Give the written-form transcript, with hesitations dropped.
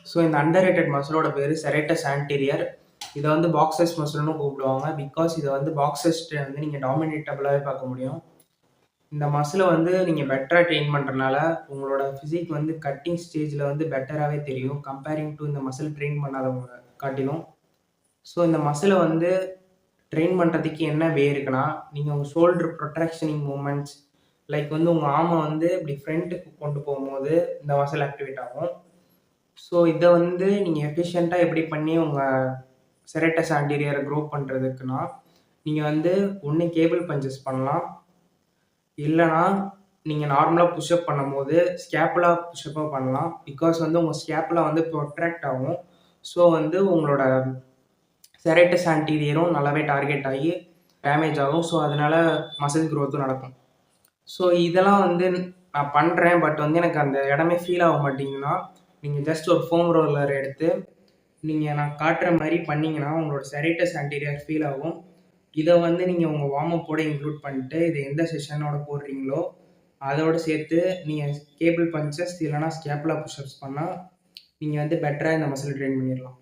So இந்த under rated மசிலோட பேர் serratus anterior. இதை வந்து பாக்ஸஸ் மசில்னு கூப்பிடுவாங்க. பிகாஸ் இதை வந்து பாக்ஸஸ்ட்டு வந்து நீங்கள் டாமினேட்டபிளாகவே பார்க்க முடியும். இந்த மசிலை வந்து நீங்கள் பெட்டராக ட்ரெயின் பண்ணுறனால உங்களோட ஃபிசிக் வந்து கட்டிங் ஸ்டேஜில் வந்து பெட்டராகவே தெரியும் கம்பேரிங் டு இந்த மசில் ட்ரெயின் பண்ணாதவங்க காட்டிலும். ஸோ இந்த மசிலை வந்து ட்ரெயின் பண்ணுறதுக்கு என்ன வே இருக்குன்னா, நீங்கள் உங்கள் ஷோல்டர் ப்ரொட்ராக்ஷனிங் மூமெண்ட்ஸ் லைக் வந்து உங்கள் ஆர்மை வந்து இப்படி ஃப்ரண்ட்டுக்கு கொண்டு போகும்போது இந்த மசில் ஆக்டிவேட் ஆகும். ஸோ இதை வந்து நீங்கள் எஃபிஷியண்ட்டாக எப்படி பண்ணி உங்கள் செரேட்டஸ் ஆன்டீரியரை க்ரோ பண்ணுறதுக்குன்னா, நீங்கள் வந்து ஒன்று கேபிள் பஞ்சஸ் பண்ணலாம், இல்லைனா நீங்கள் நார்மலாக புஷ்அப் பண்ணும்போது ஸ்கேப்புலா புஷ்அப்பாக பண்ணலாம். பிகாஸ் வந்து உங்கள் ஸ்கேப்புலா வந்து ப்ரொட்ராக்ட் ஆகும். ஸோ வந்து உங்களோட செரேட்டஸ் ஆன்டீரியரும் நல்லாவே டார்கெட் ஆகி டேமேஜ் ஆகும். ஸோ அதனால் மசில் க்ரோத்தும் நடக்கும். ஸோ இதெல்லாம் வந்து நான் பண்ணுறேன். பட் வந்து எனக்கு அந்த இடமே ஃபீல் ஆக மாட்டேங்குதுன்னா, நீங்கள் ஜஸ்ட் ஒரு ஃபோம் ரோலர் எடுத்து நீங்கள் நான் காட்டுற மாதிரி பண்ணிங்கன்னா உங்களோட செரேட்டஸ் ஆன்டீரியர் ஃபீல் ஆகும். இதை வந்து நீங்கள் உங்கள் வார்ம் அப்போட இன்க்ளூட் பண்ணிட்டு இது எந்த செஷனோட போடுறீங்களோ அதோடு சேர்த்து நீங்கள் கேபிள் பஞ்சஸ் இல்லைனா ஸ்கேப்புலா புஷ்அப்ஸ் பண்ணால் நீங்கள் வந்து பெட்டராக இந்த மசில் ட்ரெயின் பண்ணிடலாம்.